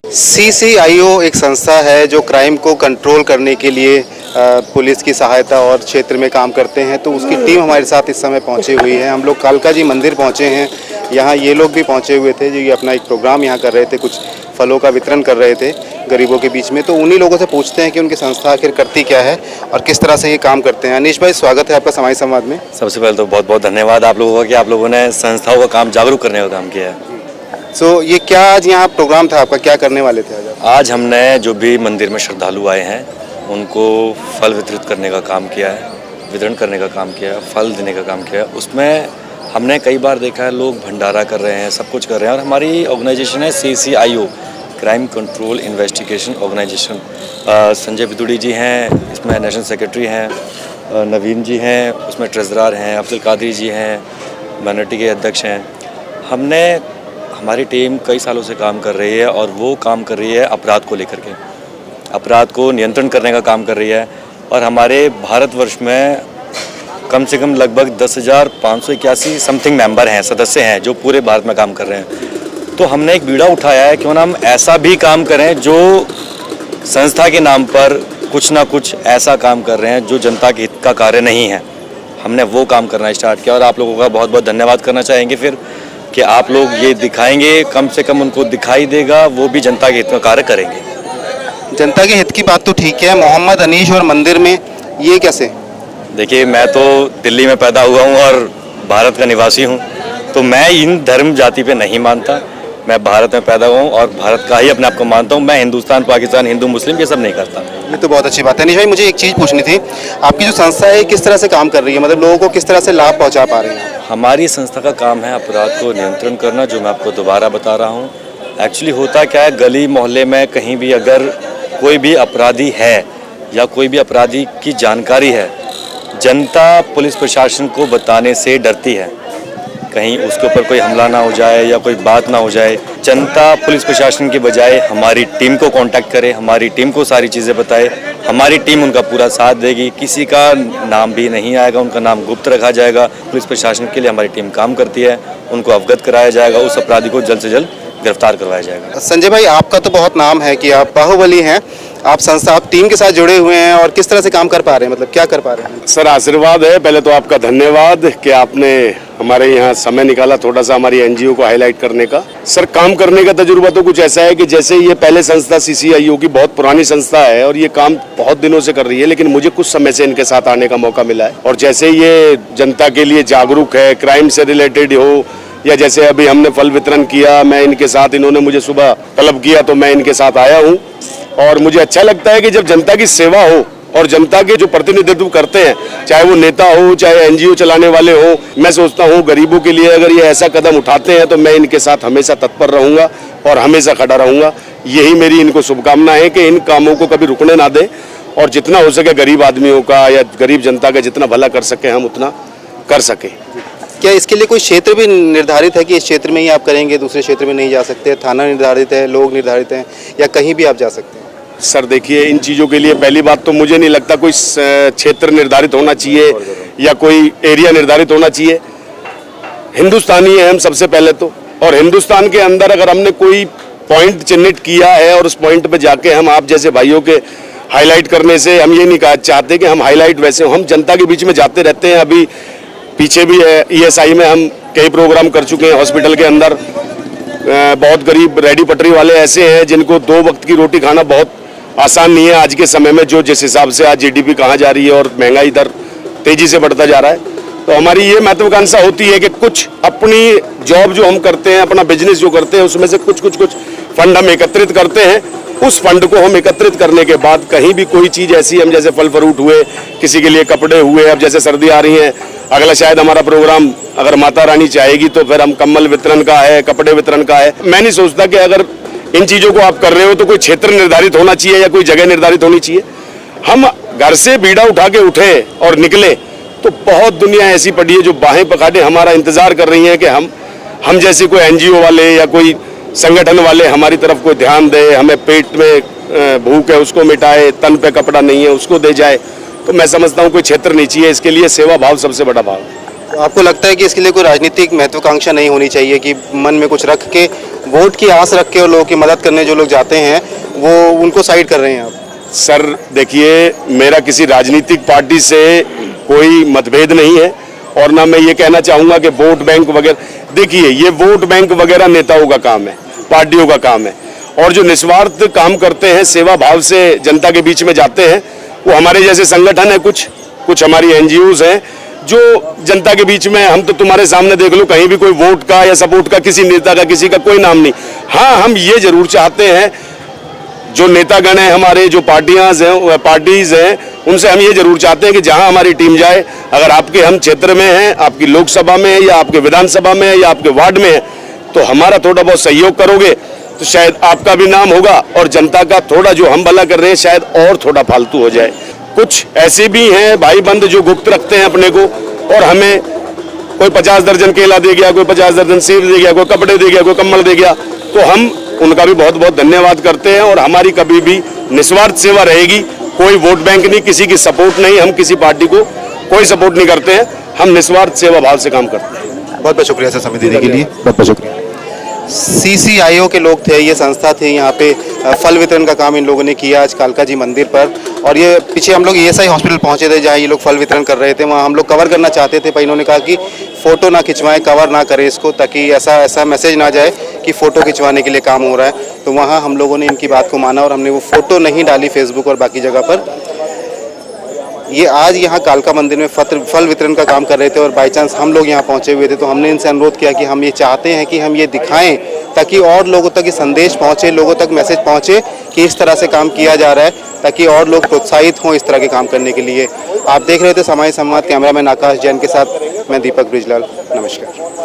CCIO एक संस्था है जो क्राइम को कंट्रोल करने के लिए पुलिस की सहायता और क्षेत्र में काम करते हैं। तो उसकी टीम हमारे साथ इस समय पहुंची हुई है। हम लोग कालका जी मंदिर पहुंचे हैं। यहाँ ये लोग भी पहुंचे हुए थे जो ये अपना एक प्रोग्राम यहाँ कर रहे थे, कुछ फलों का वितरण कर रहे थे गरीबों के बीच में। तो उन्हीं लोगों से पूछते हैं कि उनकी संस्था आखिर करती क्या है और किस तरह से ये काम करते हैं। अनीश भाई, स्वागत है आपका समाज संवाद में। सबसे पहले तो बहुत बहुत धन्यवाद आप लोगों का कि आप लोगों ने संस्थाओं का काम जागरूक करने का काम किया है। ये क्या आज यहाँ प्रोग्राम था आपका, क्या करने वाले थे आज हमने जो भी मंदिर में श्रद्धालु आए हैं उनको फल वितरित करने का काम किया है, वितरण करने का काम किया है, फल देने का काम किया है। उसमें हमने कई बार देखा है लोग भंडारा कर रहे हैं, सब कुछ कर रहे हैं। और हमारी ऑर्गेनाइजेशन है CCIO, crime control investigation organisation. Sanjay Bidhuri ji हैं, इसमें नेशनल सेक्रेटरी हैं, नवीन जी हैं, उसमें ट्रेजरर हैं, अब्दुल कादिर जी हैं, माइनॉरिटी के अध्यक्ष हैं। हमारी टीम कई सालों से काम कर रही है और वो काम कर रही है अपराध को लेकर के, अपराध को नियंत्रण करने का काम कर रही है। और हमारे भारतवर्ष में कम से कम लगभग 10,581 समथिंग मेंबर हैं, सदस्य हैं जो पूरे भारत में काम कर रहे हैं। तो हमने एक बीड़ा उठाया है क्यों ना हम ऐसा भी काम करें जो संस्था के नाम पर कुछ ना कुछ ऐसा काम कर रहे हैं जो जनता के हित का कार्य नहीं है। हमने वो काम करना स्टार्ट किया और आप लोगों का बहुत बहुत धन्यवाद करना चाहेंगे फिर कि आप लोग ये दिखाएंगे, कम से कम उनको दिखाई देगा, वो भी जनता के हित में कार्य करेंगे। जनता के हित की बात तो ठीक है, मोहम्मद अनीश और मंदिर में ये कैसे? देखिए, मैं तो दिल्ली में पैदा हुआ हूँ और भारत का निवासी हूँ, तो मैं इन धर्म जाति पे नहीं मानता। मैं भारत में पैदा हुआ हूँ और भारत का ही अपने आप को मानता हूँ। मैं हिंदुस्तान, पाकिस्तान, हिंदू, मुस्लिम ये सब नहीं करता। ये तो बहुत अच्छी बात है। अनीश भाई, मुझे एक चीज़ पूछनी थी, आपकी जो संस्था है किस तरह से काम कर रही है, मतलब लोगों को किस तरह से लाभ पहुँचा पा रही है? हमारी संस्था का काम है अपराध को नियंत्रण करना, जो मैं आपको दोबारा बता रहा हूँ। एक्चुअली होता क्या है, गली मोहल्ले में कहीं भी अगर कोई भी अपराधी है या कोई भी अपराधी की जानकारी है, जनता पुलिस प्रशासन को बताने से डरती है, कहीं उसके ऊपर कोई हमला ना हो जाए या कोई बात ना हो जाए। जनता पुलिस प्रशासन के बजाय हमारी टीम को कांटेक्ट करे, हमारी टीम को सारी चीज़ें बताए, हमारी टीम उनका पूरा साथ देगी। किसी का नाम भी नहीं आएगा, उनका नाम गुप्त रखा जाएगा। पुलिस प्रशासन के लिए हमारी टीम काम करती है, उनको अवगत कराया जाएगा, उस अपराधी को जल्द से जल्द गिरफ्तार करवाया जाएगा। संजय भाई, आपका तो बहुत नाम है कि आप बाहुबली हैं, आप संस्था, आप टीम के साथ जुड़े हुए हैं और किस तरह से काम कर पा रहे हैं, मतलब क्या कर पा रहे हैं? सर, आशीर्वाद है। पहले तो आपका धन्यवाद कि आपने हमारे यहाँ समय निकाला थोड़ा सा हमारी NGO को हाईलाइट करने का। सर, काम करने का तजुर्बा तो कुछ ऐसा है कि जैसे ये पहले संस्था CCIO की बहुत पुरानी संस्था है और ये काम बहुत दिनों से कर रही है, लेकिन मुझे कुछ समय से इनके साथ आने का मौका मिला है। और जैसे ये जनता के लिए जागरूक है, क्राइम से रिलेटेड हो या जैसे अभी हमने फल वितरण किया, मैं इनके साथ, इन्होंने मुझे सुबह तलब किया तो मैं इनके साथ आया हूँ। और मुझे अच्छा लगता है कि जब जनता की सेवा हो और जनता के जो प्रतिनिधित्व करते हैं, चाहे वो नेता हो, चाहे NGO चलाने वाले हो, मैं सोचता हूँ गरीबों के लिए अगर ये ऐसा कदम उठाते हैं तो मैं इनके साथ हमेशा तत्पर रहूँगा और हमेशा खड़ा रहूँगा। यही मेरी इनको शुभकामना है कि इन कामों को कभी रुकने ना दें और जितना हो सके गरीब आदमियों का या गरीब जनता का जितना भला कर सके हम उतना कर सकें। क्या इसके लिए कोई क्षेत्र भी निर्धारित है कि इस क्षेत्र में ही आप करेंगे, दूसरे क्षेत्र में नहीं जा सकते? थाना निर्धारित है, लोग निर्धारित हैं, या कहीं भी आप जा सकते हैं? सर देखिए, इन चीज़ों के लिए पहली बात तो मुझे नहीं लगता कोई क्षेत्र निर्धारित होना चाहिए या कोई एरिया निर्धारित होना चाहिए। हिंदुस्तानी है हम सबसे पहले तो, और हिंदुस्तान के अंदर अगर हमने कोई पॉइंट चिन्हित किया है और उस पॉइंट पे जाके हम आप जैसे भाइयों के हाईलाइट करने से हम ये नहीं कहा चाहते कि हम हाईलाइट वैसे हो, हम जनता के बीच में जाते रहते हैं। अभी पीछे भी ESI में हम कई प्रोग्राम कर चुके हैं। हॉस्पिटल के अंदर बहुत गरीब रेडी पटरी वाले ऐसे हैं जिनको 2 वक्त की रोटी खाना बहुत आसान नहीं है आज के समय में, जो जिस हिसाब से आज GDP कहाँ जा रही है और महंगाई दर तेजी से बढ़ता जा रहा है। तो हमारी ये महत्वाकांक्षा होती है कि कुछ अपनी जॉब जो हम करते हैं, अपना बिजनेस जो करते हैं, उसमें से कुछ फंड हम एकत्रित करते हैं। उस फंड को हम एकत्रित करने के बाद कहीं भी कोई चीज़ ऐसी, हम जैसे फल फ्रूट हुए, किसी के लिए कपड़े हुए, अब जैसे सर्दी आ रही है, अगला शायद हमारा प्रोग्राम अगर माता रानी चाहेगी तो फिर हम कम्बल वितरण का है, कपड़े वितरण का है। मैं नहीं सोचता कि अगर इन चीज़ों को आप कर रहे हो तो कोई क्षेत्र निर्धारित होना चाहिए या कोई जगह निर्धारित होनी चाहिए। हम घर से बीड़ा उठा के उठे और निकले तो बहुत दुनिया ऐसी पड़ी है जो बाहें पकड़े हमारा इंतजार कर रही है कि हम जैसे कोई NGO वाले या कोई संगठन वाले हमारी तरफ कोई ध्यान दे, हमें पेट में भूख है उसको मिटाए, तन पे कपड़ा नहीं है उसको दे जाए। तो मैं समझता हूँ कोई क्षेत्र नहीं चाहिए, इसके लिए सेवा भाव सबसे बड़ा भाव है। तो आपको लगता है कि इसके लिए कोई राजनीतिक महत्वाकांक्षा नहीं होनी चाहिए कि मन में कुछ रख के वोट की आस रख के और लोगों की मदद करने जो लोग जाते हैं वो उनको साइड कर रहे हैं आप? सर देखिए, मेरा किसी राजनीतिक पार्टी से कोई मतभेद नहीं है और ना मैं ये कहना चाहूँगा कि वोट बैंक वगैरह। देखिए, ये वोट बैंक वगैरह नेताओं का काम है, पार्टियों का काम है, और जो निस्वार्थ काम करते हैं, सेवा भाव से जनता के बीच में जाते हैं, वो हमारे जैसे संगठन है, कुछ हमारी एनजीओज हैं जो जनता के बीच में। हम तो तुम्हारे सामने देख लो, कहीं भी कोई वोट का या सपोर्ट का किसी नेता का किसी का कोई नाम नहीं। हाँ, हम ये जरूर चाहते हैं, जो नेतागण हैं हमारे, जो पार्टीज हैं, उनसे हम ये जरूर चाहते हैं कि जहां हमारी टीम जाए, अगर आपके हम क्षेत्र में हैं, आपकी लोकसभा में है या आपके विधानसभा में है या आपके वार्ड में है, तो हमारा थोड़ा बहुत सहयोग करोगे तो शायद आपका भी नाम होगा और जनता का थोड़ा जो हम भला कर रहे हैं शायद और थोड़ा फालतू हो जाए। कुछ ऐसे भी हैं भाई बंद जो गुप्त रखते हैं अपने को, और हमें कोई 50 दर्जन केला दे गया, कोई 50 दर्जन सेब दे गया, कोई कपड़े दे गया, कोई कम्बल दे गया, तो हम उनका भी बहुत बहुत धन्यवाद करते हैं। और हमारी कभी भी निस्वार्थ सेवा रहेगी, कोई वोट बैंक नहीं, किसी की सपोर्ट नहीं, हम किसी पार्टी को कोई सपोर्ट नहीं करते हैं, हम निस्वार्थ सेवा भाव से काम करते हैं। बहुत बहुत शुक्रिया सर समय देने के लिए, बहुत बहुत शुक्रिया। CCIO के लोग थे, ये संस्था थी, यहाँ पे फल वितरण का काम इन लोगों ने किया आज कालका जी मंदिर पर। और ये पीछे हम लोग ESI हॉस्पिटल पहुँचे थे जहाँ ये लोग फल वितरण कर रहे थे, वहाँ हम लोग कवर करना चाहते थे, पर इन्होंने कहा कि फ़ोटो ना खिंचवाएं, कवर ना करें इसको, ताकि ऐसा मैसेज ना जाए कि फ़ोटो खिंचवाने के लिए काम हो रहा है। तो वहाँ हम लोगों ने इनकी बात को माना और हमने वो फ़ोटो नहीं डाली फेसबुक और बाकी जगह पर। ये आज यहाँ कालका मंदिर में फल वितरण का काम कर रहे थे और बाई चांस हम लोग यहाँ पहुँचे हुए थे, तो हमने इनसे अनुरोध किया कि हम ये चाहते हैं कि हम ये दिखाएं ताकि और लोगों तक ये संदेश पहुँचे, लोगों तक मैसेज पहुँचे कि इस तरह से काम किया जा रहा है, ताकि और लोग प्रोत्साहित हों इस तरह के काम करने के लिए। आप देख रहे थे समाज संवाद, कैमरामैन आकाश जैन के साथ मैं दीपक ब्रिजलाल, नमस्कार।